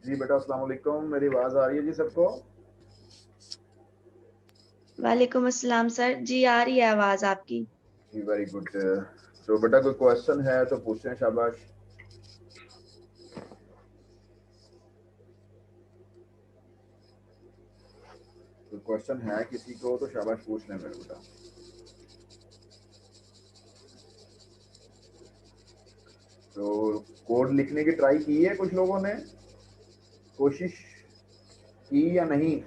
जी बेटा, अस्सलाम वालेकुम। मेरी आवाज आ रही है जी सबको? वालेकुम अस्सलाम सर जी, आ रही है आवाज आपकी। जी वेरी गुड। तो बेटा कोई क्वेश्चन है तो पूछें, शाबाश। कोई क्वेश्चन है किसी को तो शाबाश पूछ लें मेरे बेटा। तो कोड लिखने की ट्राई की है कुछ लोगों ने, कोशिश की या नहीं?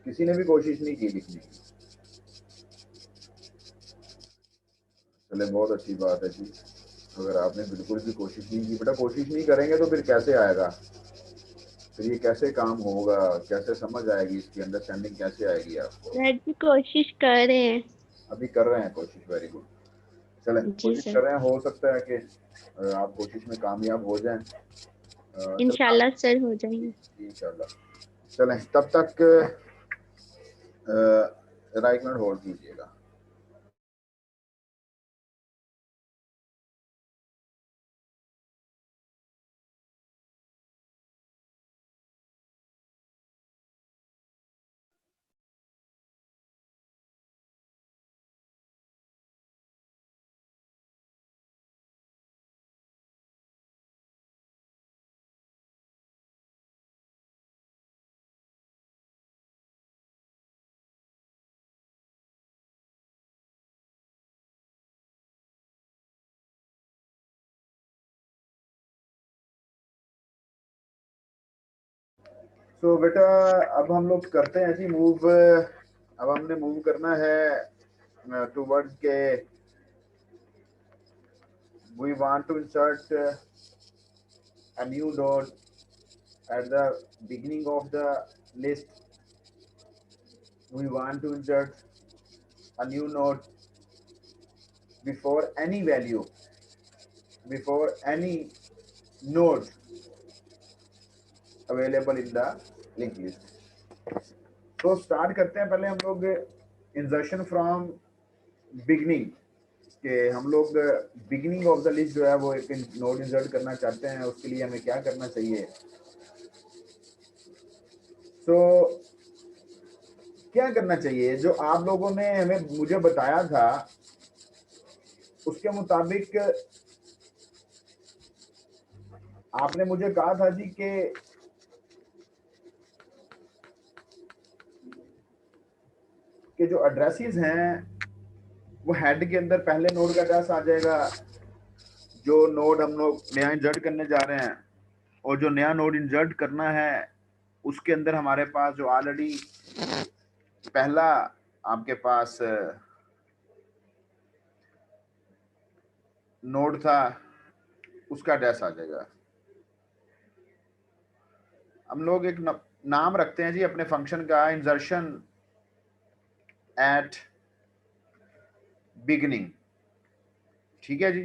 किसी ने भी कोशिश नहीं की लिखने की? चले, बहुत अच्छी बात है जी। अगर आपने बिल्कुल भी कोशिश नहीं की, बेटा कोशिश नहीं करेंगे तो फिर कैसे आएगा? फिर ये कैसे काम होगा? कैसे समझ आएगी? इसकी अंडरस्टैंडिंग कैसे आएगी आपको? सर जी कोशिश कर रहे हैं। अभी कर रहे हैं कोशिश, वेरी गुड। चलें, जी कोशिश सर। कर रहे हैं, हो सकता है कि आप कोशिश में कामयाब हो जाएं। चल इंशाल्लाह सर हो जाएंगे। इंशाल्लाह। चलें, तब तक जरा एक मिनट होल्ड कीजिएगा। तो बेटा अब हम लोग करते हैं जी मूव। अब हमने मूव करना है टूवर्ड्स के we want to insert a new node at the beginning of the list. We want to insert a new node before any value, before any node available in the linked list. तो start करते हैं पहले हम लोग insertion from beginning के। हम लोग beginning of the list जो है वो एक नोड इंसर्ट करना चाहते हैं, उसके लिए हमें क्या करना चाहिए? तो क्या करना चाहिए, जो आप लोगों ने हमें मुझे बताया था उसके मुताबिक आपने मुझे कहा था जी कि जो एड्रेसेस हैं वो हेड के अंदर पहले नोड का एड्रेस आ जाएगा, जो नोड हम लोग नया इंसर्ट करने जा रहे हैं, और जो नया नोड इंसर्ट करना है उसके अंदर हमारे पास जो ऑलरेडी पहला आपके पास नोड था उसका एड्रेस आ जाएगा। हम लोग एक नाम रखते हैं जी अपने फंक्शन का, इंसर्शन एट बिगनिंग। ठीक है जी,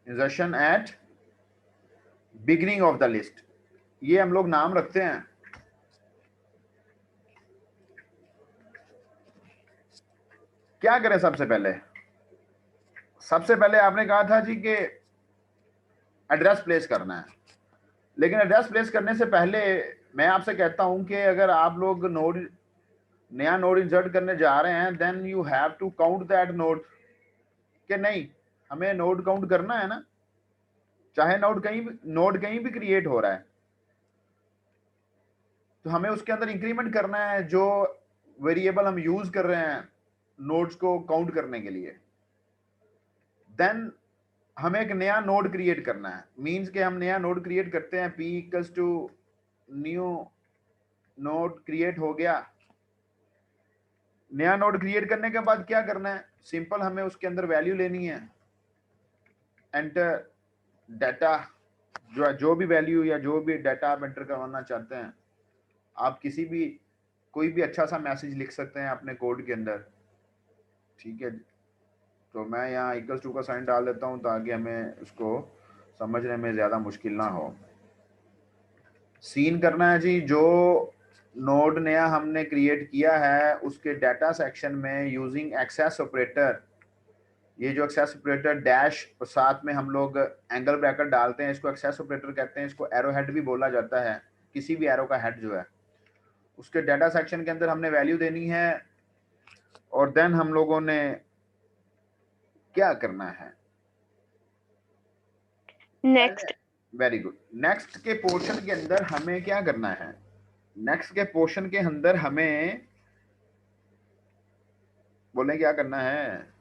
insertion at beginning of the list, ये हम लोग नाम रखते हैं। क्या करें? सबसे पहले आपने कहा था जी कि एड्रेस प्लेस करना है, लेकिन एड्रेस प्लेस करने से पहले मैं आपसे कहता हूं कि अगर आप लोग नया नोड इंसर्ट करने जा रहे हैं, then you have to count that node. कि नहीं, हमें नोड काउंट करना है ना, चाहे नोड कहीं भी क्रिएट हो रहा है तो हमें उसके अंदर इंक्रीमेंट करना है जो वेरिएबल हम यूज कर रहे हैं नोड्स को काउंट करने के लिए। देन हमें एक नया नोड क्रिएट करना है। मींस के हम नया नोड क्रिएट करते हैं, p equals to new node create हो गया। नया नोड क्रिएट करने के बाद क्या करना है? सिंपल, हमें उसके अंदर वैल्यू लेनी है, एंटर डाटा, जो भी वैल्यू या जो भी डाटा आप एंटर करवाना चाहते हैं। आप कोई भी अच्छा सा मैसेज लिख सकते हैं अपने कोड के अंदर। ठीक है, तो मैं यहाँ इक्वल्स टू का साइन डाल देता हूँ ताकि हमें उसको समझने में ज़्यादा मुश्किल ना हो। सीन करना है जी, जो नोड नया हमने क्रिएट किया है, उसके डाटा सेक्शन में यूजिंग एक्सेस ऑपरेटर, ये जो एक्सेस ऑपरेटर डैश और साथ में हम लोग एंगल ब्रैकेट डालते हैं, इसको एक्सेस ऑपरेटर कहते हैं। इसको एरो हेड भी बोला जाता है, किसी भी एरो का हेड जो है। उसके डाटा सेक्शन के अंदर हमने वैल्यू देनी है और देन हम लोगों ने क्या करना है, नेक्स्ट। Very good. नेक्स्ट के पोर्शन के अंदर हमें क्या करना है, नेक्स्ट के पोर्शन के अंदर हमें बोले क्या करना है,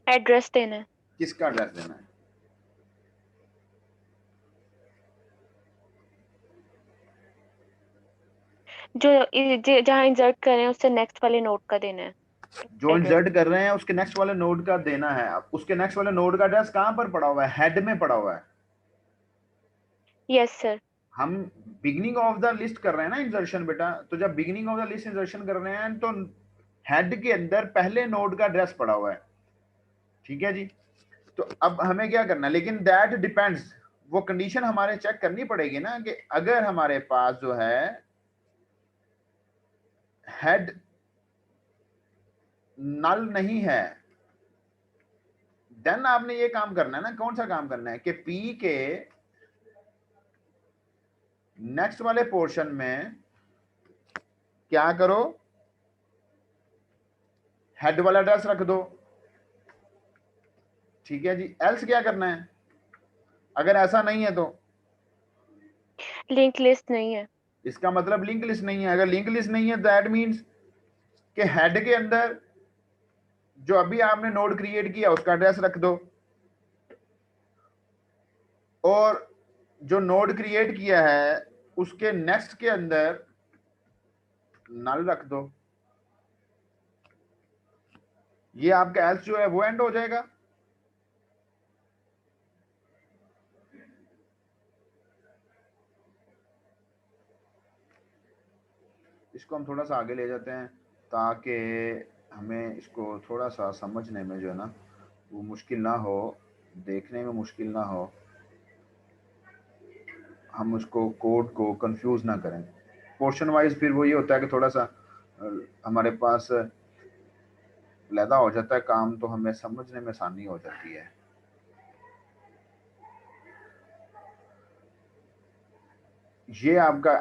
एड्रेस देना है। किसका एड्रेस देना है? जो जहाँ इंसर्ट कर रहे हैं उससे नेक्स्ट वाले नोड का देना है। जो इंसर्ट कर रहे हैं उसके नेक्स्ट वाले नोड का देना है। अब उसके नेक्स्ट वाले नोड का एड्रेस कहां पर पड़ा हुआ है? हेड में पड़ा हुआ है। Yes sir. हम बिगिनिंग ऑफ द लिस्ट कर रहे हैं ना इंसर्शन बेटा, तो जब beginning of the list insertion कर रहे हैं तो हेड के अंदर पहले नोड का एड्रेस पड़ा हुआ है। ठीक है जी। तो अब हमें क्या करना है, लेकिन दैट डिपेंड्स, वो कंडीशन हमारे चेक करनी पड़ेगी ना कि अगर हमारे पास जो है हेड नल नहीं है, देन आपने ये काम करना है ना। कौन सा काम करना है कि पी के नेक्स्ट वाले पोर्शन में क्या करो, हेड वाला एड्रेस रख दो। ठीक है जी। एल्स क्या करना है अगर ऐसा नहीं है तो? लिंक लिस्ट नहीं है। इसका मतलब लिंक लिस्ट नहीं है। अगर लिंक लिस्ट नहीं है दैट मींस कि हेड के अंदर जो अभी आपने नोड क्रिएट किया उसका एड्रेस रख दो, और जो नोड क्रिएट किया है उसके नेक्स्ट के अंदर नल रख दो। ये आपका एल्स जो है वो एंड हो जाएगा। इसको हम थोड़ा सा आगे ले जाते हैं ताकि हमें इसको थोड़ा सा समझने में जो है ना वो मुश्किल ना हो, देखने में मुश्किल ना हो, हम उसको कोड को कंफ्यूज ना करें। पोर्शन वाइज फिर वो ये होता है कि थोड़ा सा हमारे पास लैदा हो जाता है काम, तो हमें समझने में आसानी हो जाती है। ये आपका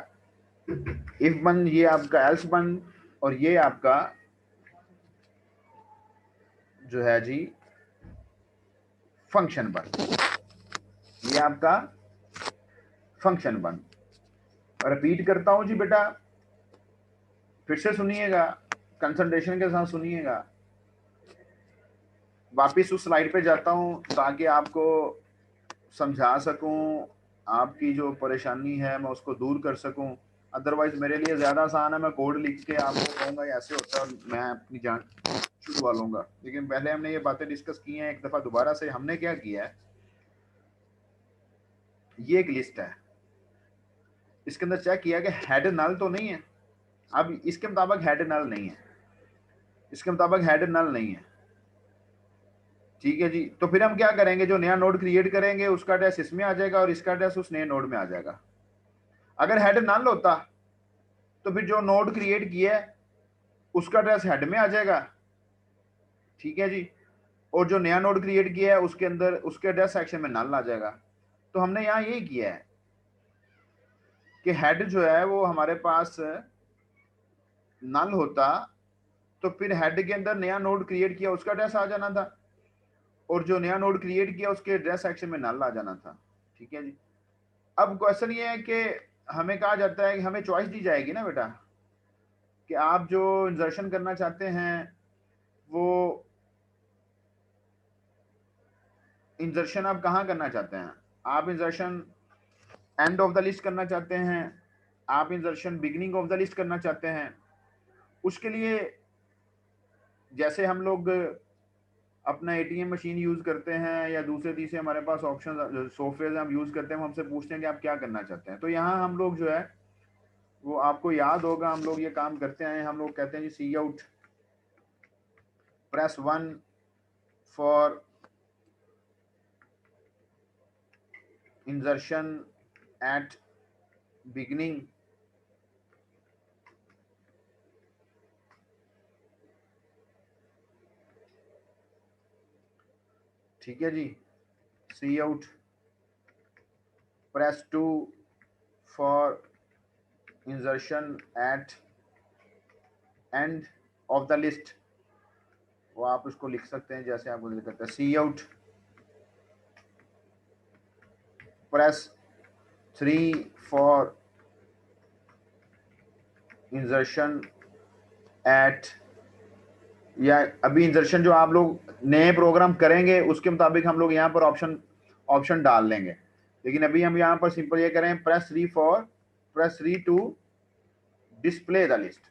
इफ बन, ये आपका एल्स बन, और ये आपका जो है जी फंक्शन बन, ये आपका फंक्शन बन। रिपीट करता हूं जी बेटा, फिर से सुनिएगा, कंसंट्रेशन के साथ सुनिएगा। वापिस उस स्लाइड पे जाता हूं ताकि आपको समझा सकूं, आपकी जो परेशानी है मैं उसको दूर कर सकूं। अदरवाइज मेरे लिए ज्यादा आसान है मैं कोड लिख के आपको कहूंगा ऐसे होता है और मैं अपनी जान छुड़वा लूंगा। लेकिन पहले हमने ये बातें डिस्कस की हैं एक दफा दोबारा से। हमने क्या किया है, ये एक लिस्ट है, इसके अंदर चेक किया कि हेड नल तो नहीं है। अब इसके मुताबिक हेड नल नहीं है, इसके मुताबिक हेड नल नहीं है। ठीक है जी। तो फिर हम क्या करेंगे, जो नया नोड क्रिएट करेंगे उसका एड्रेस इसमें आ जाएगा और इसका एड्रेस उस नए नोड में आ जाएगा। अगर हेड नल होता तो फिर जो नोड क्रिएट किया है उसका एड्रेस हेड में आ जाएगा। ठीक है जी। और जो नया नोड क्रिएट किया है उसके अंदर उसके एड्रेस सेक्शन में नल आ जाएगा। तो हमने यहां यही किया है कि हेड जो है वो हमारे पास नल होता तो फिर हेड के अंदर नया नोड क्रिएट किया उसका एड्रेस आ जाना था, और जो नया नोड क्रिएट किया उसके एड्रेस सेक्शन में नल आ जाना था। ठीक है जी। अब क्वेश्चन ये है कि हमें कहा जाता है कि हमें चॉइस दी जाएगी ना बेटा कि आप जो इंसर्शन करना चाहते हैं वो इंसर्शन आप कहाँ करना चाहते हैं। आप insertion and of the list करना चाहते हैं, आप insertion beginning of the list करना चाहते हैं। उसके लिए जैसे हम लोग अपना एटीएम मशीन यूज करते हैं या दूसरे तीसरे हमारे पास ऑप्शन सॉफ्टवेयर हम यूज करते हैं, हम हमसे पूछते हैं कि आप क्या करना चाहते हैं। तो यहाँ हम लोग जो है वो आपको याद होगा हम लोग ये काम करते हैं। हम लोग कहते हैं जी C out press 1 for insertion at beginning ठीक है जी, C out press 2 for insertion at end of the list, वो आप उसको लिख सकते हैं जैसे आपको दिल करता है। C out press 3 for insertion at, या अभी इंसर्शन जो आप लोग नए प्रोग्राम करेंगे उसके मुताबिक हम लोग यहाँ पर ऑप्शन डाल लेंगे, लेकिन अभी हम यहाँ पर सिंपल ये करें press 3 to display the list.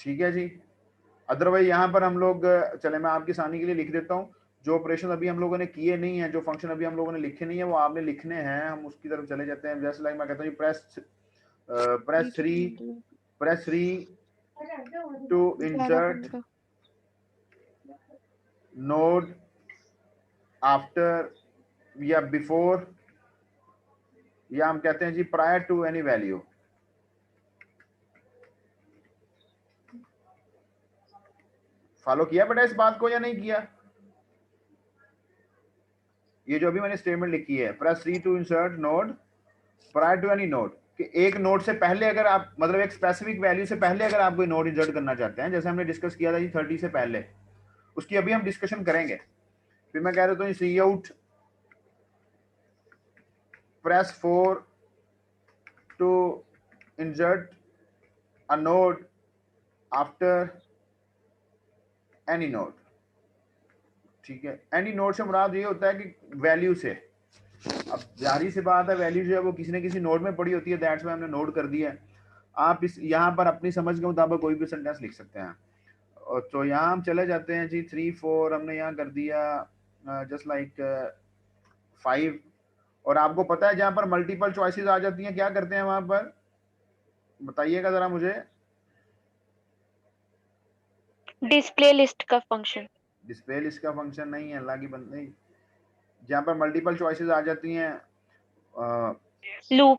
ठीक है जी, अदरवाइज यहाँ पर हम लोग, चले मैं आपकी आसानी के लिए लिख देता हूँ, जो ऑपरेशन अभी हम लोगों ने किए नहीं है, जो फंक्शन अभी हम लोगों ने लिखे नहीं है वो आपने लिखने हैं, हम उसकी तरफ चले जाते हैं। जैसे लाइक मैं कहता हूँ press 3 to insert node after या बिफोर, या हम कहते हैं जी prior to any value. Follow किया बेटा इस बात को या नहीं किया? ये जो अभी मैंने स्टेटमेंट लिखी है, press 3 to insert node prior to any node, कि एक नोड से पहले अगर आप, मतलब एक स्पेसिफिक वैल्यू से पहले अगर आप कोई नोड इंसर्ट करना चाहते हैं, जैसे हमने डिस्कस किया था जी 30 से पहले, उसकी अभी हम डिस्कशन करेंगे। फिर मैं कह रहा हूँ C out press 4 to insert a node after any node. ठीक है, एनी नोड से मुराद ये होता है कि वैल्यू से, अब जाहिर सी बात है वैल्यू जो है वो किसी न किसी नोड में पड़ी होती है, दैट्स में हमने नोड कर दिया है। आप इस यहाँ पर अपनी समझ के मुताबिक कोई भी सेंटेंस लिख सकते हैं। और तो यहाँ हम चले जाते हैं जी 3 4 हमने यहाँ कर दिया जस्ट लाइक 5, और आपको पता है जहाँ पर मल्टीपल चॉइसेस आ जाती हैं क्या करते हैं वहां पर, बताइएगा जरा मुझे। डिस्प्ले लिस्ट का फंक्शन। डिस्प्ले लिस्ट का फंक्शन नहीं है, अल्लाह की बंदी, जहाँ पर मल्टीपल चॉइसेस आ जाती हैं लूप।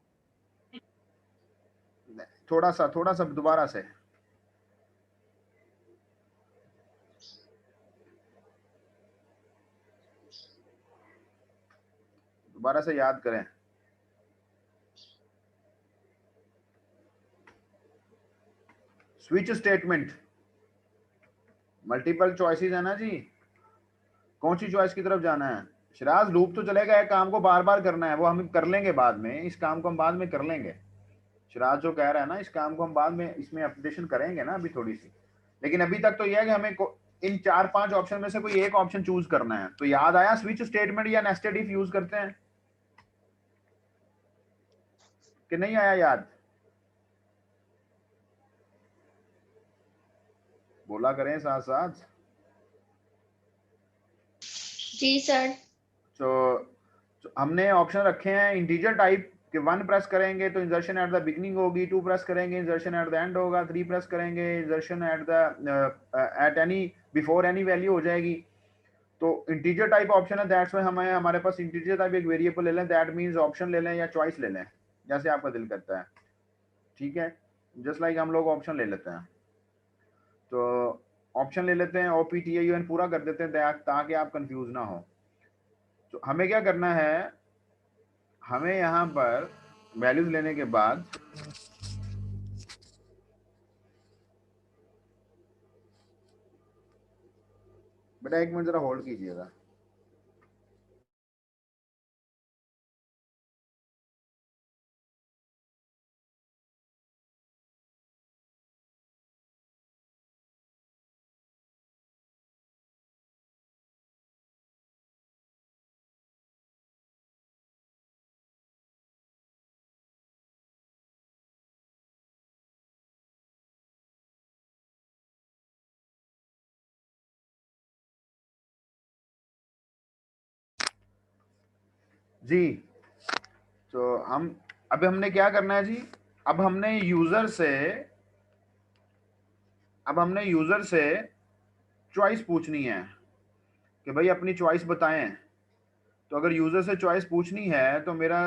थोड़ा सा दोबारा से, दोबारा से याद करें। स्विच स्टेटमेंट, मल्टीपल चॉइसेस है ना जी, कौन सी चॉइस की तरफ जाना है? शिराज लूप तो चलेगा, एक काम को बार बार करना है, वो हम कर लेंगे बाद में, इस काम को हम बाद में कर लेंगे। शिराज जो कह रहा है ना, इस काम को हम बाद में इसमें अपडेशन करेंगे ना अभी थोड़ी सी, लेकिन अभी तक तो यह है कि हमें इन 4-5 ऑप्शन में से कोई एक ऑप्शन चूज करना है। तो याद आया स्विच स्टेटमेंट या नेस्टेड इफ यूज करते हैं कि नहीं आया याद? बोला करें साथ साथ। जी सर। तो हमने ऑप्शन रखे हैं इंटीजर टाइप कि 1 प्रेस करेंगे तो इंसर्शन एट द बिगनिंग होगी, 2 प्रेस करेंगे इंसर्शन एट द एंड होगा, 3 प्रेस करेंगे insertion at any before any value हो जाएगी। तो इंटीजर टाइप ऑप्शन है, दैट्स में हमारे पास इंटीजर टाइप एक वेरिएबल ले लें, दैट मींस ऑप्शन ले लें या चॉइस ले लें, जैसे आपका दिल करता है। ठीक है, जस्ट लाइक हम लोग ऑप्शन ले लेते हैं, तो ऑप्शन ले लेते हैं, OPTION पूरा कर देते हैं ताकि आप कंफ्यूज ना हो। तो हमें क्या करना है, हमें यहाँ पर वैल्यूज लेने के बाद बेटा एक मिनट जरा होल्ड कीजिएगा। जी, तो अब हमने क्या करना है जी, अब हमने यूजर से चॉइस पूछनी है कि भाई अपनी चॉइस बताएं। तो अगर यूजर से चॉइस पूछनी है तो मेरा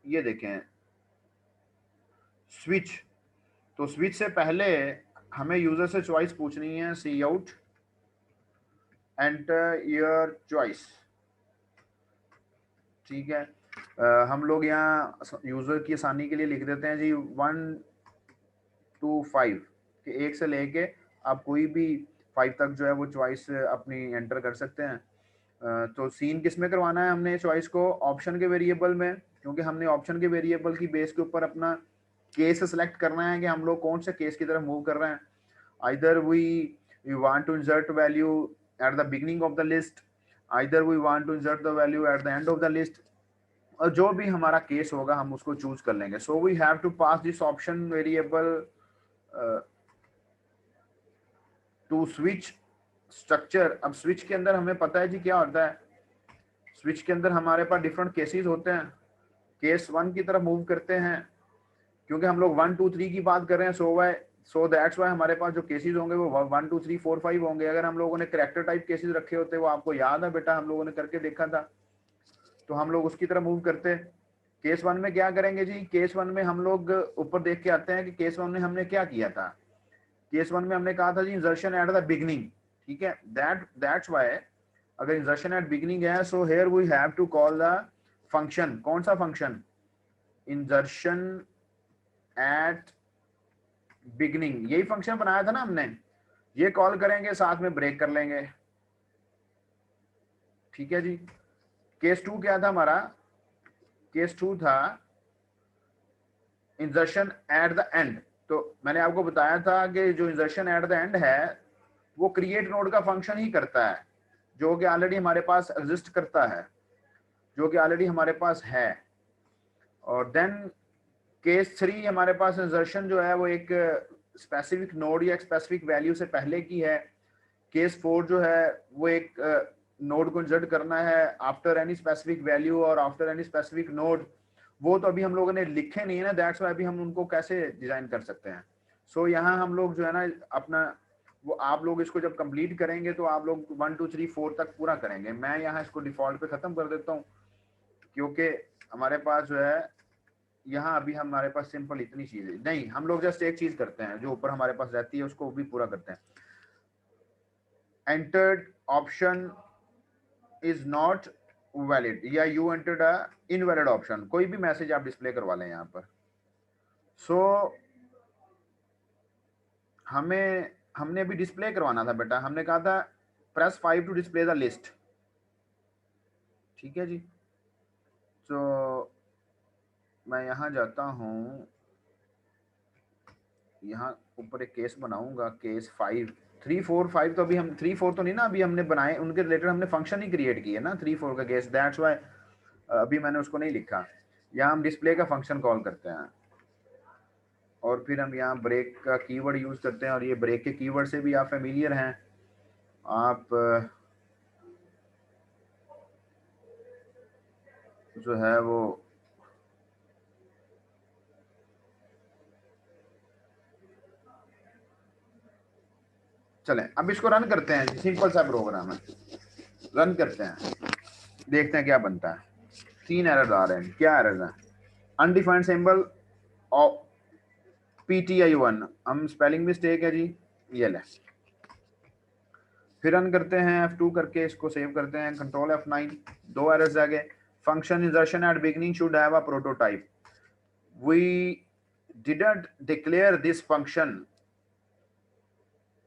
ये देखें स्विच, तो स्विच से पहले हमें यूजर से चॉइस पूछनी है, C out enter your choice, ठीक है। हम लोग यहाँ यूजर की आसानी के लिए लिख देते हैं जी 1 to 5 कि 1 से लेके आप कोई भी 5 तक जो है वो चॉइस अपनी एंटर कर सकते हैं। तो सीन किस में करवाना है हमने चॉइस को, ऑप्शन के वेरिएबल में, क्योंकि हमने ऑप्शन के वेरिएबल की बेस के ऊपर अपना केस सेलेक्ट करना है कि हम लोग कौन से केस की तरफ मूव कर रहे हैं। Either we want to insert value at the beginning of the list, either we want to insert the value at the end of the list, और जो भी हमारा केस होगा हम उसको चूज कर लेंगे। So we have to pass this option variable to switch structure. अब स्विच के अंदर हमें पता है जी क्या होता है, स्विच के अंदर हमारे पास डिफरेंट केसेस होते हैं। केस 1 की तरफ मूव करते हैं, क्योंकि हम लोग 1 2 3 की बात कर रहे हैं, सो दैट्स वाई हमारे पास जो केसेस होंगे वो 1 2 3 4 5 होंगे। अगर हम लोगों ने कैरेक्टर टाइप केसेस रखे होते, वो आपको याद है बेटा, हम लोगों ने करके देखा था, तो हम लोग उसकी तरफ मूव करते। केस 1 में क्या करेंगे जी, केस 1 में हम लोग ऊपर देख के आते हैं कि केस 1 में हमने क्या किया था। केस 1 में हमने कहा था जी इंसर्शन एट द बिगिनिंग, ठीक है। दैट्स वाई अगर इंसर्शन एट बिगिनिंग है, so here we have to call the function. कौन सा फंक्शन, इंसर्शन एट बिगिनिंग, यही फंक्शन बनाया था ना हमने, ये कॉल करेंगे, साथ में ब्रेक कर लेंगे, ठीक है जी। केस 2 क्या था हमारा, केस 2 था इंसर्शन एट द एंड। तो मैंने आपको बताया था कि जो इंसर्शन एट द एंड है वो क्रिएट नोड का फंक्शन ही करता है, जो कि ऑलरेडी हमारे पास एग्जिस्ट करता है, जो कि ऑलरेडी हमारे पास है। और देन केस 3 हमारे पास इंसर्शन जो है वो एक स्पेसिफिक नोड या स्पेसिफिक वैल्यू से पहले की है। केस 4 जो है वो एक नोड को इंसर्ट करना है आफ्टर एनी स्पेसिफिक वैल्यू और आफ्टर एनी स्पेसिफिक नोड। वो तो अभी हम लोगों ने लिखे नहीं है ना, दैट्स वाई अभी हम उनको कैसे डिजाइन कर सकते हैं। सो यहाँ हम लोग जो है ना अपना वो, आप लोग इसको जब कंप्लीट करेंगे तो आप लोग 1 2 3 4 तक पूरा करेंगे। मैं यहाँ इसको डिफॉल्ट पे खत्म कर देता हूँ, क्योंकि हमारे पास जो है यहाँ अभी हमारे पास सिंपल इतनी चीजें नहीं, हम लोग जस्ट एक चीज करते हैं जो ऊपर हमारे पास रहती है उसको भी पूरा करते हैं। Entered option is not valid, या you entered a invalid option, कोई भी मैसेज आप डिस्प्ले करवा लें यहाँ पर। सो हमने अभी डिस्प्ले करवाना था बेटा, हमने कहा था press 5 to display the list, ठीक है जी। तो मैं यहाँ जाता हूँ, यहाँ ऊपर एक केस बनाऊंगा, केस 5 3 4 5, तो अभी हम 3 4 तो नहीं ना अभी हमने बनाए, उनके रिलेटेड हमने फंक्शन ही क्रिएट किए ना 3 4 का केस, दैट्स वाई अभी मैंने उसको नहीं लिखा। यहाँ हम डिस्प्ले का फंक्शन कॉल करते हैं और फिर हम यहाँ ब्रेक का कीवर्ड यूज करते हैं, और ये ब्रेक के कीवर्ड से भी आप फेमिलियर हैं। आप जो है वो चलें अब इसको रन करते हैं, सिंपल सा प्रोग्राम है, रन करते हैं, देखते हैं क्या बनता है। 3 एरर आ रहे हैं, क्या एरर है, अनडिफाइंड सिंबल ऑफ PTI1, हम स्पेलिंग मिस्टेक है जी, ये ले। फिर रन करते हैं F2 करके, इसको सेव करते हैं, कंट्रोल F9, 2 एरर्स आ गए। Function insertion at beginning should have a prototype, we didn't declare this function.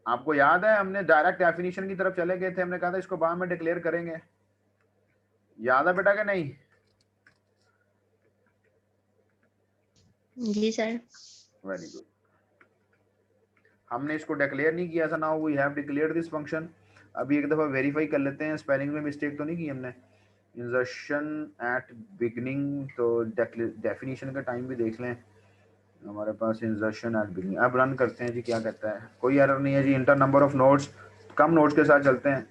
आपको याद है हमने डायरेक्ट डेफिनेशन की तरफ चले गए थे, हमने कहा था इसको बाद में डिक्लेयर करेंगे, याद है बेटा कि नहीं? जी सर। वेरी गुड, हमने इसको डिक्लेयर नहीं किया था, now we have declared this function. अभी एक दफा वेरीफाई कर लेते हैं स्पेलिंग में मिस्टेक तो नहीं की हमने। इंसर्शन एट बिगिनिंग, तो डेफिनेशन का टाइम भी देख लें हमारे पास, इंसर्शन एट बिगिनिंग। अब रन करते हैं जी, क्या कहता है, कोई एरर नहीं है जी। इंटर नंबर ऑफ नोड्स, कम नोड्स के साथ चलते हैं,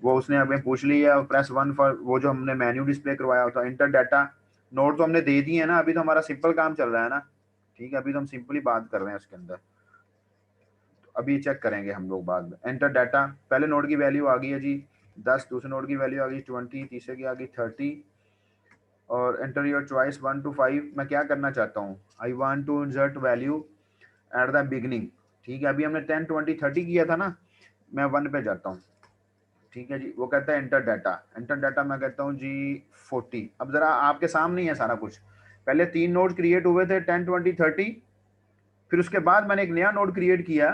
वो उसने हमें पूछ लिया। प्रेस 1 फॉर वो जो हमने मेन्यू डिस्प्ले करवाया होता। इंटर डाटा, नोड तो हमने दे दिए है ना, अभी तो हमारा सिंपल काम चल रहा है ना, ठीक है, अभी तो हम सिंपली बात कर रहे हैं उसके अंदर, अभी चेक करेंगे हम लोग बाद में। एंटर डाटा, पहले नोड की वैल्यू आ गई है जी 10, दूसरे नोड की वैल्यू आ गई 20, तीसरे की आ गई 30 और एंटर योर चॉइस 1 to 5। मैं क्या करना चाहता हूँ, I want to insert value at the beginning. ठीक है, अभी हमने 10, 20, 30 किया था ना, मैं 1 पे जाता हूँ। ठीक है जी, वो कहता है एंटर डाटा, एंटर डाटा मैं कहता हूँ जी 40। अब जरा आपके सामने ही है सारा कुछ, पहले 3 नोड क्रिएट हुए थे 10, 20, 30, फिर उसके बाद मैंने एक नया नोड क्रिएट किया।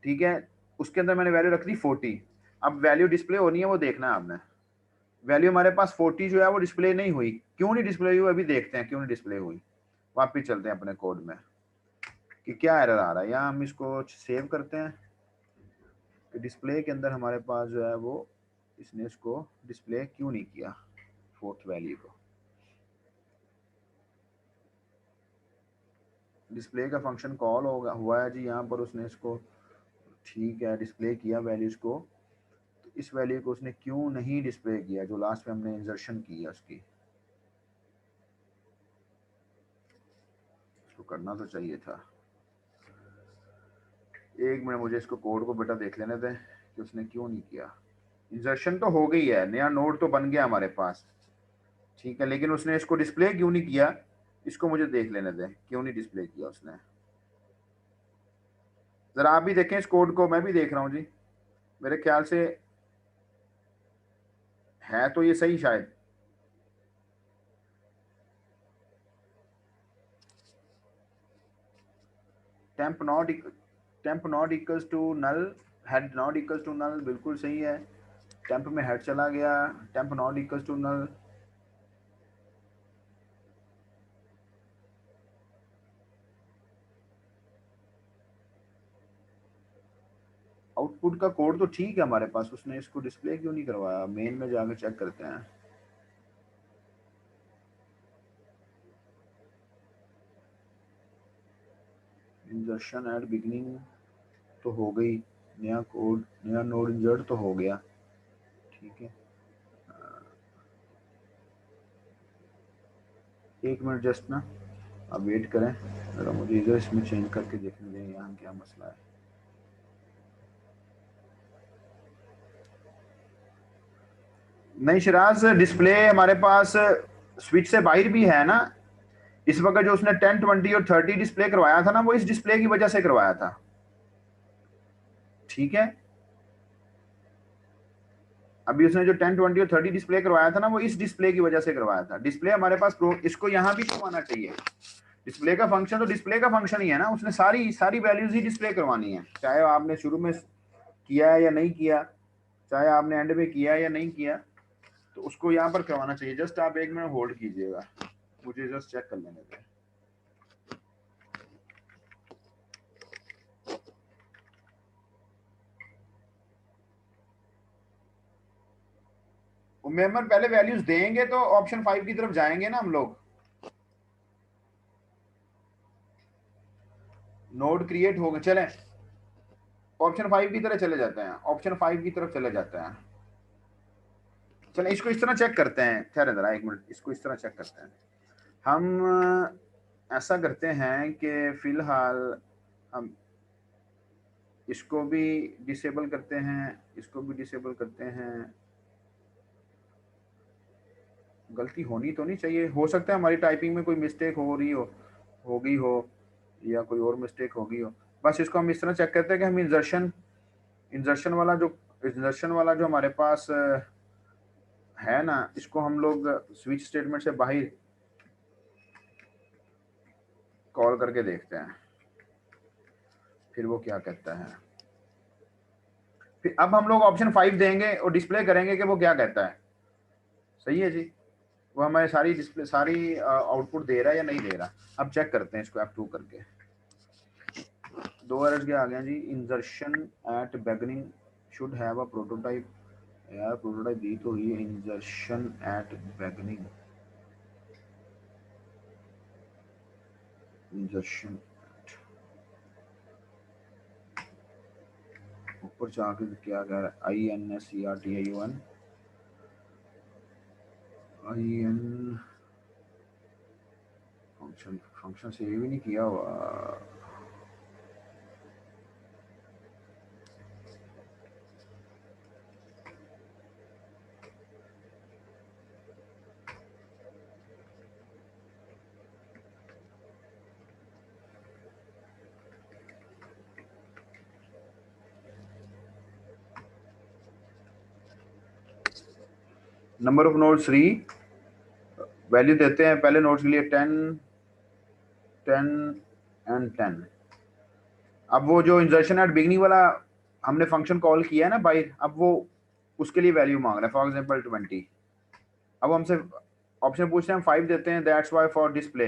ठीक है, उसके अंदर मैंने वैल्यू रख दी 40। अब वैल्यू डिस्प्ले होनी है, वो देखना है आपने। वैल्यू हमारे पास 40 जो है वो डिस्प्ले नहीं हुई, क्यों नहीं डिस्प्ले हुई अभी देखते हैं, क्यों नहीं डिस्प्ले हुई। वापिस चलते हैं अपने कोड में कि क्या एरर आ रहा है। यहाँ हम इसको सेव करते हैं कि डिस्प्ले के अंदर हमारे पास जो है वो इसने इसको डिस्प्ले क्यों नहीं किया, 4th वैल्यू को। डिस्प्ले का फंक्शन कॉल होगा हुआ है जी यहाँ पर, उसने इसको ठीक है डिस्प्ले किया वैल्यूज को, तो इस वैल्यू को उसने क्यों नहीं डिस्प्ले किया जो लास्ट में हमने इंसर्शन की है उसकी। इसको करना तो चाहिए था। एक मिनट मुझे इसको कोड को बेटा देख लेने दें कि उसने क्यों नहीं किया। इंसर्शन तो हो गई है, नया नोड तो बन गया हमारे पास, ठीक है, लेकिन उसने इसको डिस्प्ले क्यों नहीं किया, इसको मुझे देख लेने दें क्यों नहीं डिस्प्ले किया उसने। जरा आप भी देखें इस कोड को, मैं भी देख रहा हूँ जी, मेरे ख्याल से है तो ये सही शायद। Temp not equals to null, head not equals to null, बिल्कुल सही है। टेम्प में हेड चला गया, temp not equals to null. Output का कोड तो ठीक है हमारे पास, उसने इसको डिस्प्ले क्यों नहीं करवाया। मेन में जाकर चेक करते हैं। इंसर्शन एट बिगनिंग तो हो गई, नया कोड नया नोड इंसर्ट तो हो गया, ठीक है। एक मिनट जस्ट ना, अब वेट करें जरा, मुझे इधर इसमें चेंज करके देखने दें यहाँ क्या मसला है। नहीं शिराज, डिस्प्ले हमारे पास स्विच से बाहर भी है ना। इस वक्त जो उसने 10, 20 और 30 डिस्प्ले करवाया था ना, वो इस डिस्प्ले की वजह से करवाया था, ठीक है। अभी उसने जो 10, 20 और 30 डिस्प्ले करवाया था ना, वो इस डिस्प्ले की वजह से करवाया था। डिस्प्ले हमारे पास इसको यहाँ भी करवाना चाहिए। डिस्प्ले का फंक्शन तो डिस्प्ले का फंक्शन ही है ना, उसने सारी सारी वैल्यूज ही डिस्प्ले करवानी है, चाहे आपने शुरू में किया है या नहीं किया, चाहे आपने एंड में किया है या नहीं किया, तो उसको यहाँ पर करवाना चाहिए। जस्ट आप एक मिनट होल्ड कीजिएगा, मुझे जस्ट चेक कर लेने दें। मेंबर पहले वैल्यूज देंगे तो ऑप्शन 5 की तरफ जाएंगे ना हम लोग। नोड क्रिएट हो गए, चलें ऑप्शन 5 की तरफ चले जाते हैं, ऑप्शन 5 की तरफ चले जाते हैं। चलें इसको इस तरह चेक करते हैं, ठहरे जरा एक मिनट, इसको इस तरह चेक करते हैं। हम ऐसा करते हैं कि फिलहाल हम इसको भी डिसेबल करते हैं, इसको भी डिसेबल करते हैं। गलती होनी तो नहीं चाहिए, हो सकता है हमारी टाइपिंग में कोई मिस्टेक हो रही हो गई हो, या कोई और मिस्टेक हो गई हो। बस इसको हम इस तरह चेक करते हैं कि हम इंसर्शन वाला जो हमारे पास है ना, इसको हम लोग स्विच स्टेटमेंट से बाहर कॉल करके देखते हैं फिर वो क्या कहता है। फिर अब हम लोग ऑप्शन 5 देंगे और डिस्प्ले करेंगे कि वो क्या कहता है। सही है जी, वो हमारे सारी डिस्प्ले सारी आउटपुट दे रहा है या नहीं दे रहा। अब चेक करते हैं इसको F2 करके। 2 एरर्स क्या आ गया जी। Insertion at beginning should have a prototype, यार प्रोटोटाइप दी तो हुई है। इंसर्शन एट बिगिनिंग, इंसर्शन ऊपर जाके क्या कह रहा है, INSERTION IN फंक्शन सेव ही नहीं किया हुआ। नंबर ऑफ नोड्स 3, वैल्यू देते हैं पहले नोड्स के लिए 10 10 एंड 10। अब वो जो इंसर्शन एट बिगनिंग वाला हमने फंक्शन कॉल किया है ना बाई, अब वो उसके लिए वैल्यू मांग रहा है, फॉर एग्जांपल 20। अब हमसे ऑप्शन पूछते हैं, हम 5 देते हैं, दैट्स वाई फॉर डिस्प्ले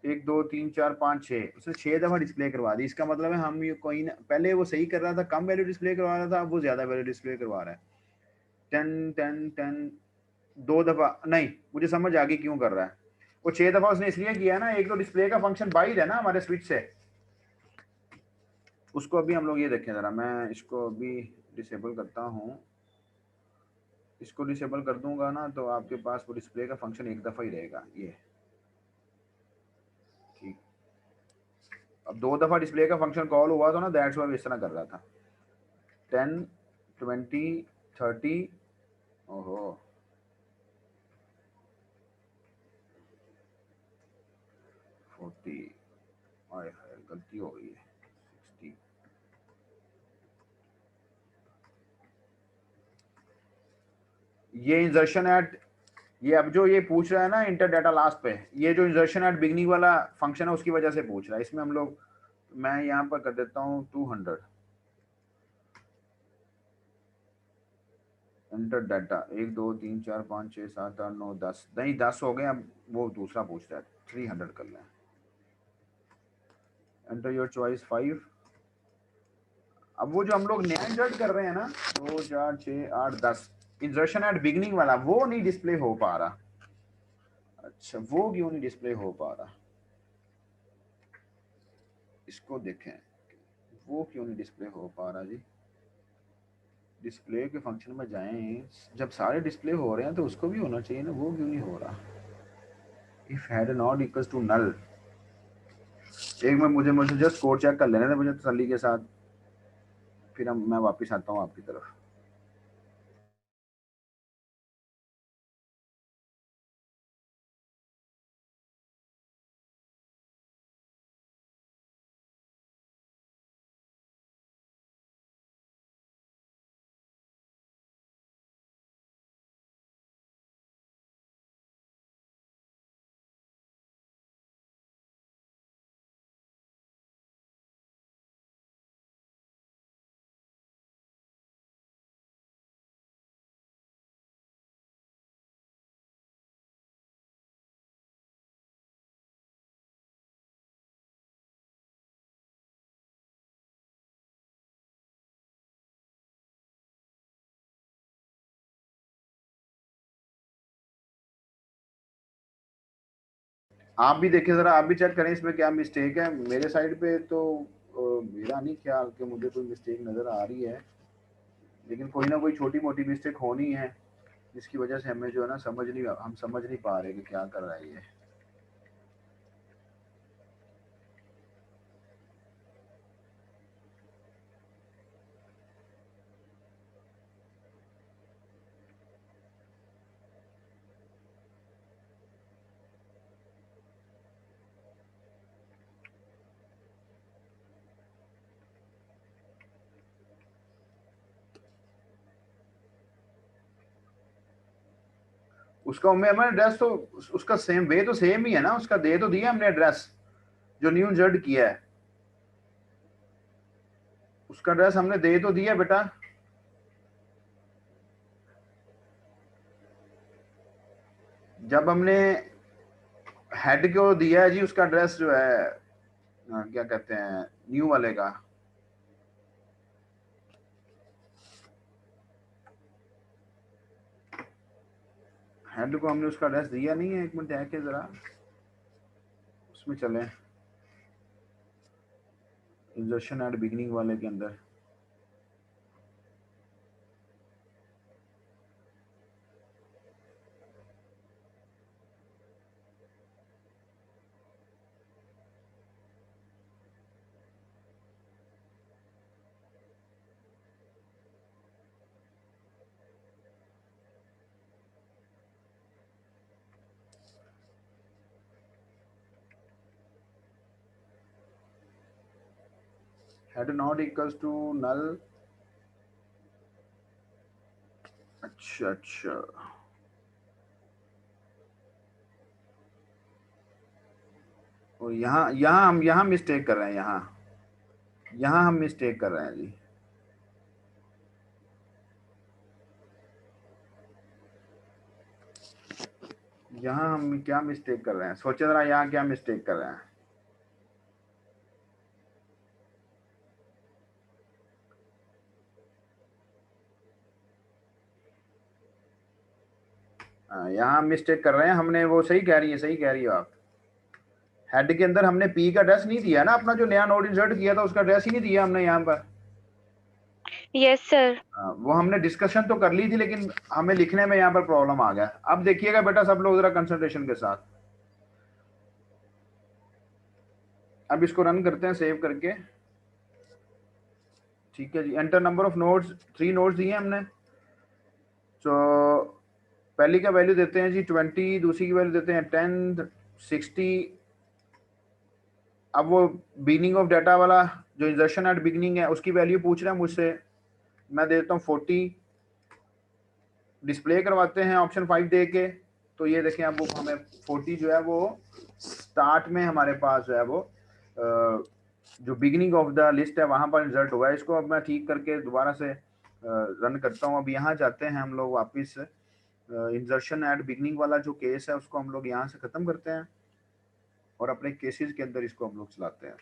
1 2 3 4 5 6, उसने 6 दफा डिस्प्ले करवा दी। इसका मतलब है हम ये कोई ना, पहले वो सही कर रहा था, कम वैल्यू डिस्प्ले करवा रहा था, अब वो ज्यादा वैल्यू डिस्प्ले करवा रहा है। 10 10 10 2 दफा नहीं, मुझे समझ आ गई क्यों कर रहा है। वो 6 दफा उसने इसलिए किया ना, एक तो डिस्प्ले का फंक्शन बाहर है ना हमारे स्विच से, उसको अभी हम लोग ये देखें जरा, मैं इसको अभी डिसेबल करता हूँ। इसको डिसेबल कर दूंगा ना तो आपके पास वो डिस्प्ले का फंक्शन एक दफा ही रहेगा ये, ठीक। अब 2 दफा डिस्प्ले का फंक्शन कॉल हुआ तो ना, दैट्स वाई इस तरह कर रहा था। 10 20 30, ओहो 40, आए हाय गलती हो गई है, 60। ये इंसर्शन एट, ये अब जो ये पूछ रहा है ना इंटर डाटा लास्ट पे, ये जो इंसर्शन एट बिगनिंग वाला फंक्शन है उसकी वजह से पूछ रहा है। इसमें हम लोग, मैं यहाँ पर कर देता हूँ 200 इंटर डाटा 1 2 3 4 5 6 7 8 9 10, नहीं 10 हो गए। अब वो दूसरा पूछ रहा है, 300 कर लें। Enter your choice 5। अब वो जो हम लोग नया इंसर्ट कर रहे हैं ना, 2 4 6 8 10, इंसर्शन एट बिगनिंग वाला वो नहीं डिस्प्ले हो पा रहा। अच्छा वो क्यों नहीं डिस्प्ले हो पा रहा, इसको देखें, वो क्यों नहीं डिस्प्ले हो पा रहा जी। डिस्प्ले के फंक्शन में जाएं, जब सारे डिस्प्ले हो रहे हैं तो उसको भी होना चाहिए ना, वो क्यों नहीं हो रहा। If head not equals to null, एक में मुझे जस्ट कोड चेक कर लेने थे मुझे तसल्ली के साथ, फिर मैं वापस आता हूँ आपकी तरफ। आप भी देखिए जरा, आप भी चेक करें इसमें क्या मिस्टेक है। मेरे साइड पे तो मेरा नहीं ख्याल कि मुझे कोई मिस्टेक नज़र आ रही है, लेकिन कोई ना कोई छोटी मोटी मिस्टेक होनी है जिसकी वजह से हमें जो है ना हम समझ नहीं पा रहे कि क्या कर रहा है ये। उसका हमें हमारा एड्रेस तो उसका सेम वे तो सेम ही है ना, उसका दे तो दिया हमने एड्रेस जो न्यू इंसर्ट किया है, उसका एड्रेस हमने दे तो दिया बेटा। जब हमने हेड को दिया है जी उसका एड्रेस जो है, क्या कहते हैं न्यू वाले का, हेड को हमने उसका एड्रेस दिया नहीं है। एक मिनट है कि जरा उसमें चलें, इंसर्शन एट बिगिनिंग वाले के अंदर। Head not equals to null, अच्छा अच्छा अच्छा, और यहाँ मिस्टेक कर रहे हैं, यहाँ हम मिस्टेक कर रहे हैं जी। यहाँ हम क्या मिस्टेक कर रहे हैं, सोचे जरा यहाँ क्या मिस्टेक कर रहे हैं। यहाँ मिस्टेक कर रहे हैं हमने, वो सही कह रही हो आप। हेड के अंदर हमने पी का एड्रेस नहीं दिया ना, अपना जो नया नोड इंसर्ट किया था उसका एड्रेस ही नहीं दिया हमने यहाँ पर। Yes sir. वो हमने डिस्कशन तो कर ली थी, लेकिन हमें लिखने में यहाँ पर प्रॉब्लम आ गया। अब देखिएगा बेटा सब लोग जरा कंसंट्रेशन के साथ। अब इसको रन करते हैं सेव करके। ठीक है जी, enter number of nodes, 3 nodes दिए हमने। तो पहली का वैल्यू देते हैं जी 20, दूसरी की वैल्यू देते हैं 10, 60। अब वो बिगिनिंग ऑफ डाटा वाला जो इंसर्शन एट बिगिनिंग है उसकी वैल्यू पूछ रहा है मुझसे, मैं देता हूँ 40। डिस्प्ले करवाते हैं ऑप्शन 5 दे के। तो ये देखें अब वो हमें 40 जो है वो स्टार्ट में हमारे पास जो है वो जो बिगिनिंग ऑफ द लिस्ट है वहां पर इंसर्ट हुआ है। इसको अब मैं ठीक करके दोबारा से रन करता हूँ। अब यहाँ जाते हैं हम लोग वापस, इंसर्शन एट बिगिनिंग वाला जो केस है उसको हम लोग यहाँ से खत्म करते हैं और अपने केसेस के अंदर इसको हम लोग चलाते हैं।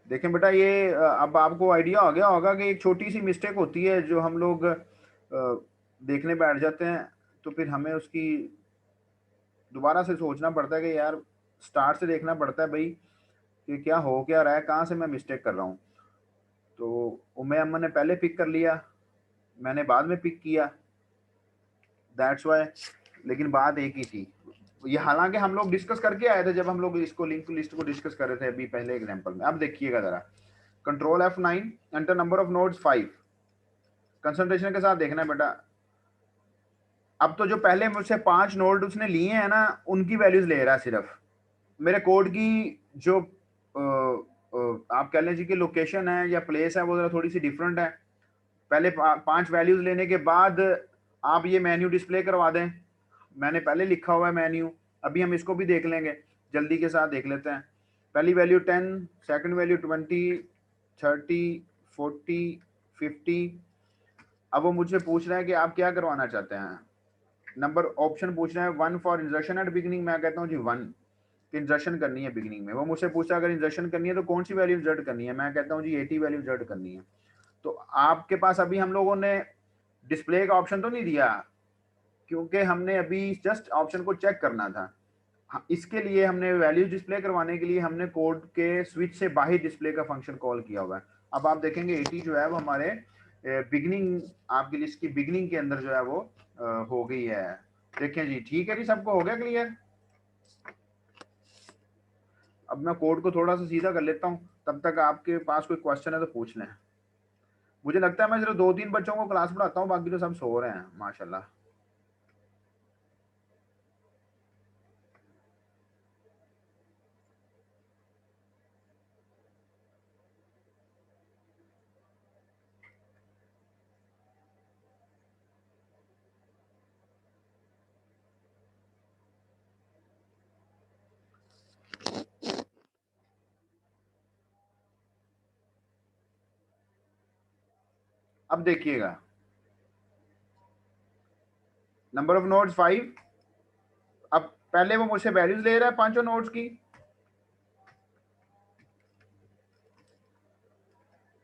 देखें बेटा ये अब आपको आइडिया हो गया होगा कि एक छोटी सी मिस्टेक होती है जो हम लोग देखने बैठ जाते हैं, तो फिर हमें उसकी दोबारा से सोचना पड़ता है कि यार स्टार्ट से देखना पड़ता है भाई कि क्या हो क्या रहा है, कहाँ से मैं मिस्टेक कर रहा हूँ। तो उम्मे अम्मा ने पहले पिक कर लिया, मैंने बाद में पिक किया, दैट्स वाई। लेकिन बात एक ही थी ये, हालांकि हम लोग डिस्कस करके आए थे जब हम लोग इसको लिंक लिस्ट को डिस्कस कर रहे थे अभी पहले एग्जांपल में। अब देखिएगा जरा, control F9, enter number of nodes 5। Concentration के साथ देखना है बेटा। अब तो जो पहले मुझसे 5 नोड उसने लिए हैं ना, उनकी वैल्यूज ले रहा है सिर्फ। मेरे कोड की जो आप कह लीजिए कि लोकेशन है या प्लेस है वो जरा थोड़ी सी डिफरेंट है। पहले 5 वैल्यूज लेने के बाद आप ये मेन्यू डिस्प्ले करवा दें। मैंने पहले लिखा हुआ है मेन्यू, अभी हम इसको भी देख लेंगे, जल्दी के साथ देख लेते हैं। पहली वैल्यू 10, सेकंड वैल्यू 20, 30, 40, 50। अब वो मुझसे पूछ रहा है कि आप क्या करवाना चाहते हैं। नंबर ऑप्शन पूछ रहा है 1 फॉर इंसर्शन एट बिगिनिंग। मैं कहता हूँ जी 1 इंसर्शन करनी है बिगिनिंग में। वो मुझसे पूछा अगर इंसर्शन करनी है तो कौन सी वैल्यू इंसर्ट करनी है। मैं कहता हूँ जी 80 वैल्यू इंसर्ट करनी है। तो आपके पास अभी हम लोगों ने डिस्प्ले का ऑप्शन तो नहीं दिया, क्योंकि हमने अभी जस्ट ऑप्शन को चेक करना था। इसके लिए हमने वैल्यू डिस्प्ले करवाने के लिए हमने कोड के स्विच से बाहर डिस्प्ले का फंक्शन कॉल किया हुआ है। अब आप देखेंगे 80 जो है वो हमारे बिगिनिंग, आपकी लिस्ट की बिगिनिंग के अंदर जो है वो हो गई है। देखें जी, ठीक है जी, सबको हो गया क्लियर। अब मैं कोड को थोड़ा सा सीधा कर लेता हूँ, तब तक आपके पास कोई क्वेश्चन है तो पूछ लें। मुझे लगता है मैं सिर्फ 2-3 बच्चों को क्लास पढ़ाता हूँ, बाकी तो सब सो रहे हैं माशाल्लाह। अब देखिएगा, नंबर ऑफ नोड्स 5। अब पहले वो मुझसे वैल्यूज ले रहा है 5 नोड्स की,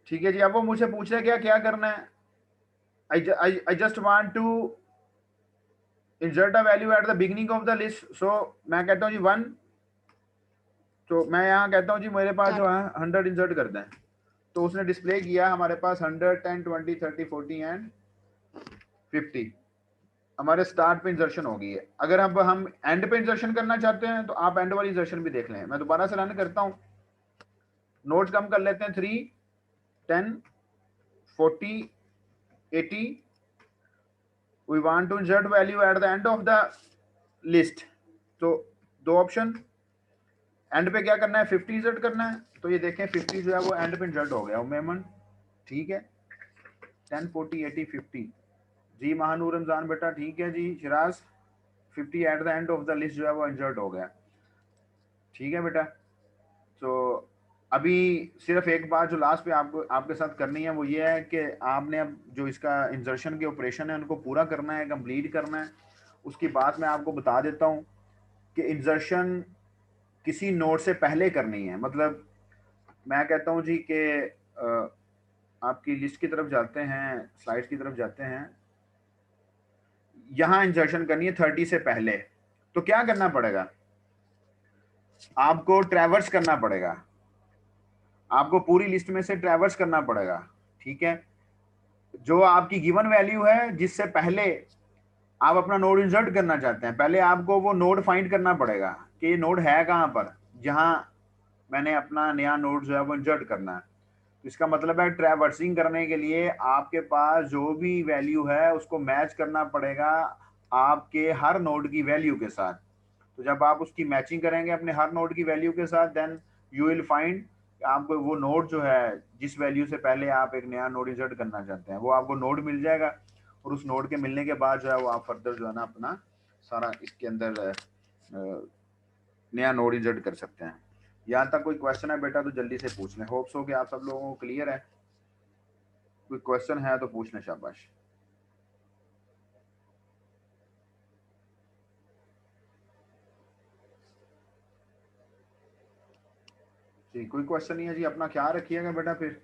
ठीक है जी। अब वो मुझसे पूछ रहा है क्या क्या करना है। I just want to insert a value at the beginning of the list, so मैं कहता हूँ जी 1। तो मैं यहाँ कहता हूँ जी मेरे पास जो है 100 इंसर्ट कर दें। तो उसने डिस्प्ले किया हमारे पास 100, 10, 20, 30, 40 एंड 50 हमारे स्टार्ट पे इंसर्शन हो गई है। अगर अब हम एंड पे इंसर्शन करना चाहते हैं तो आप एंड वाली इंसर्शन भी देख लें। मैं दोबारा से रन करता हूँ, नोट्स कम कर लेते हैं, 3, 10, 40, 80। We want to insert value at the end of the list. तो 2 ऑप्शन, एंड पे क्या करना है, 50 इंसर्ट करना है, तो ये देखें 50 जो है वो एंड पे इंसर्ट हो गया उम्मेमन, ठीक है। 10, 40, 80, 50 जी। महानूर रमजान बेटा ठीक है जी। Shiraz 50 at the end of the list जो है वो इंसर्ट हो गया, ठीक है बेटा। तो अभी सिर्फ एक बात जो लास्ट पे आपको आपके साथ करनी है वो ये है कि आपने अब जो इसका इंसर्शन के ऑपरेशन है उनको पूरा करना है, कंप्लीट करना है। उसकी बात मैं आपको बता देता हूँ कि इंसर्शन किसी नोड से पहले करनी है। मतलब मैं कहता हूँ जी कि आपकी लिस्ट की तरफ जाते हैं, स्लाइड्स की तरफ जाते हैं, यहाँ इंसर्शन करनी है 30 से पहले। तो क्या करना पड़ेगा, आपको ट्रैवर्स करना पड़ेगा, आपको पूरी लिस्ट में से ट्रैवर्स करना पड़ेगा, ठीक है। जो आपकी गिवन वैल्यू है जिससे पहले आप अपना नोड इंसर्ट करना चाहते हैं, पहले आपको वो नोड फाइंड करना पड़ेगा कि ये नोड है कहाँ पर, जहां मैंने अपना नया नोड जो है वो इंसर्ट करना है। तो इसका मतलब है ट्रैवर्सिंग करने के लिए आपके पास जो भी वैल्यू है उसको मैच करना पड़ेगा आपके हर नोड की वैल्यू के साथ। तो जब आप उसकी मैचिंग करेंगे अपने हर नोड की वैल्यू के साथ, देन यू विल फाइंड आपको वो नोड जो है जिस वैल्यू से पहले आप एक नया नोड इंसर्ट करना चाहते हैं वो आपको नोड मिल जाएगा। और उस नोड के मिलने के बाद जो है वो आप फर्दर जो है ना अपना सारा इसके अंदर नया नोड इंसर्ट कर सकते हैं। यहाँ तक कोई क्वेश्चन है बेटा तो जल्दी से पूछ लें। होप्स हो कि आप सब लोगों को क्लियर है। कोई क्वेश्चन है तो पूछ लें, शाबाश। जी कोई क्वेश्चन नहीं है जी। अपना ख्याल रखिएगा बेटा, फिर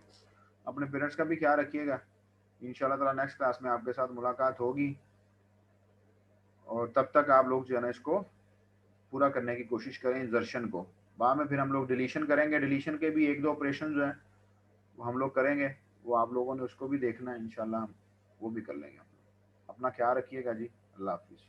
अपने पेरेंट्स का भी ख्याल रखिएगा। इंशाल्लाह ताला नेक्स्ट क्लास में आपके साथ मुलाकात होगी और तब तक आप लोग जो है ना इसको पूरा करने की कोशिश करें इंसर्शन को। बाद में फिर हम लोग डिलीशन करेंगे। डिलीशन के भी एक दो ऑपरेशन जो है वो हम लोग करेंगे, वो आप लोगों ने उसको भी देखना है। इंशाल्लाह हम वो भी कर लेंगे। अपना ख्याल रखिएगा जी। अल्लाह हाफिज़।